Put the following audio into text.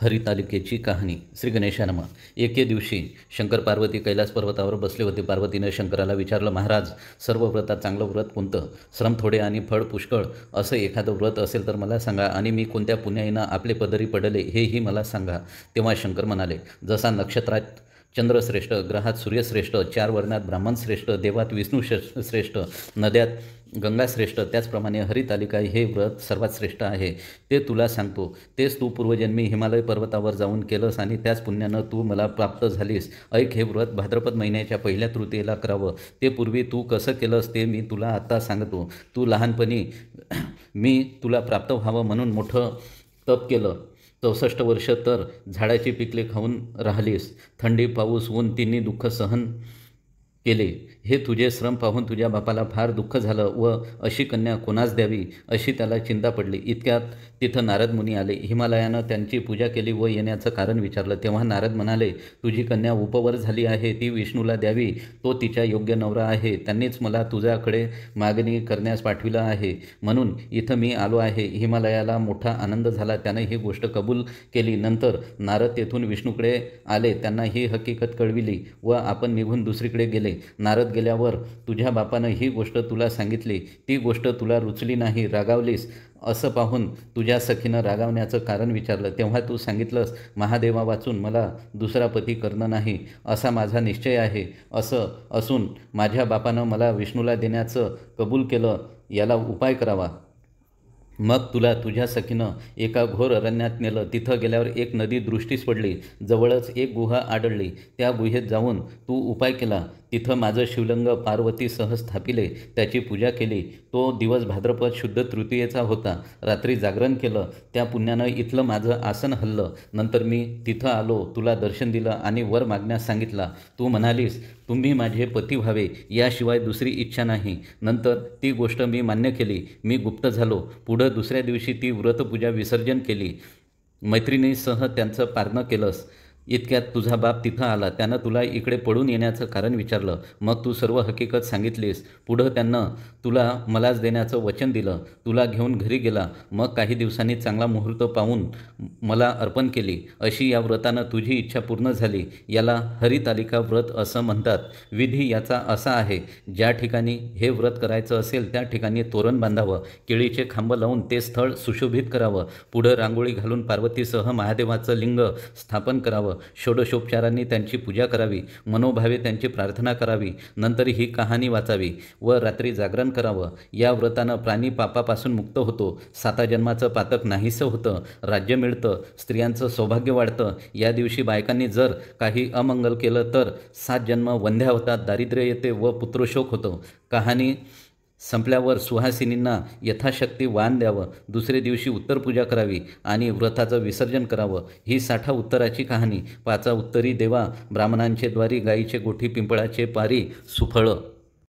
हरितालिकेची कहाणी. श्री गणेशाय नमः. एके दिवशी शंकर पार्वती कैलास पर्वतावर बसले होते. पार्वतीने शंकराला विचारलं, महाराज, सर्व व्रतात चांगलं व्रत कोणतं? श्रम थोडे आणि फळ पुष्कळ असं एखादं व्रत असेल तर मला सांगा, आणि मी कोणत्या पुण्याईनं आपले पदरी पडले हेही मला सांगा. तेव्हा शंकर म्हणाले, जसा नक्षत्रात चंद्रश्रेष्ठ, ग्रहात सूर्यश्रेष्ठ, 4 वर्णात ब्राह्मण श्रेष्ठ, देवात विष्णू श्रेष्ठ, नद्यात गंगा श्रेष्ठ, त्याचप्रमाणे हरितालिका हे व्रत सर्वात श्रेष्ठ आहे. ते तुला सांगतो. तेच तू पूर्वजन्मी हिमालय पर्वतावर जाऊन केलंस आणि त्याच पुण्यानं तू मला प्राप्त झालीस. ऐक, हे व्रत भाद्रपद महिन्याच्या पहिल्या तृतीयेला करावं. ते पूर्वी तू कसं केलंस ते मी तुला आता सांगतो. तू लहानपणी मी तुला प्राप्त व्हावं म्हणून मोठं तप केलं. 64 वर्ष तर झाडाची पिकले खाऊन राहिलीस. थंडी, पाऊस, ऊन तिन्ही दुःख सहन केले. हे तुझे श्रम पाहून तुझ्या बापाला फार दुःख झालं व अशी कन्या कोणास द्यावी अशी त्याला चिंता पडली. इतक्यात तिथं नारद मुनी आले. हिमालयानं त्यांची पूजा केली व येण्याचं कारण विचारलं. तेव्हा नारद म्हणाले, तुझी कन्या उपवर झाली आहे, ती विष्णूला द्यावी. तो तिच्या योग्य नवरा आहे. त्यांनीच मला तुझ्याकडे मागणी करण्यास पाठविलं आहे, म्हणून इथं मी आलो आहे. हिमालयाला मोठा आनंद झाला. त्यानं ही गोष्ट कबूल केली. नंतर नारद तेथून विष्णूकडे आले, त्यांना ही हकीकत कळविली व आपण निघून दुसरीकडे गेले. नारद गेल्यावर तुझ्या बापानं ही गोष्ट तुला सांगितली. ती गोष्ट तुला रुचली नाही, रागावलीस. असं पाहून तुझ्या सखीनं रागावण्याचं कारण विचारलं. तेव्हा तू सांगितलंस, महादेवा वाचून मला दुसरा पती करणं नाही असा माझा निश्चय आहे. असं असून माझ्या बापानं मला विष्णूला देण्याचं कबूल केलं. याला उपाय करावा. मग तुला तुझ्या सखीनं एका घोर अरण्यात नेलं. तिथं गेल्यावर एक नदी दृष्टीस पडली. जवळच एक गुहा आढळली. त्या गुहेत जाऊन तू उपाय केला. तिथं माझं शिवलिंग पार्वतीसह स्थापिले. त्याची पूजा केली. तो दिवस भाद्रपद शुद्ध तृतीयेचा होता. रात्री जागरण केलं. त्या पुण्यानं इथलं माझं आसन हललं. नंतर मी तिथं आलो, तुला दर्शन दिलं आणि वर मागण्यास सांगितला. तू म्हणालीस, तुम्ही माझे पती व्हावे, याशिवाय दुसरी इच्छा नाही. नंतर ती गोष्ट मी मान्य केली. मी गुप्त झालो. पुढं दुसऱ्या दिवशी ती व्रतपूजा विसर्जन केली. मैत्रिणीसह त्यांचं पारणं केलंस. इतक्यात तुझा बाप तिथं आला. त्यानं तुला इकडे पळून येण्याचं कारण विचारलं. मग तू सर्व हकीकत सांगितलीस. पुढं त्यानं तुला मलाच देण्याचं वचन दिलं. तुला घेऊन घरी गेला. मग काही दिवसांनी चांगला मुहूर्त पाहून मला अर्पण केली. अशी या व्रतानं तुझी इच्छा पूर्ण झाली. याला हरितालिका व्रत असं म्हणतात. विधी याचा असा आहे, ज्या ठिकाणी हे व्रत करायचं असेल त्या ठिकाणी तोरण बांधावं, केळीचे खांब लावून ते स्थळ सुशोभित करावं. पुढं रांगोळी घालून पार्वतीसह महादेवाचं लिंग स्थापन करावं. षोडशोपचारांनी त्यांची पूजा करावी. मनोभावे त्यांची प्रार्थना करावी. नंतर ही कहाणी वाचावी व रात्री जागरण करावं. या व्रतानं प्राणी पापापासून मुक्त होतो. 7 जन्माचं पातक नाहीसं होतं. राज्य मिळतं. स्त्रियांचं सौभाग्य वाढतं. या दिवशी बायकांनी जर काही अमंगल केलं तर 7 जन्म वंध्या होतात, दारिद्र्य येते व पुत्रशोक होतो. कहाणी संपल्यावर सुहासिनींना यथाशक्ती वाण द्यावं. दुसरे दिवशी उत्तरपूजा करावी आणि व्रताचं विसर्जन करावं. ही 60 उत्तराची कहाणी. 5 उत्तरी देवा, ब्राह्मणांचे द्वारी, गायीचे गोठी, पिंपळाचे पारी, सुफळं.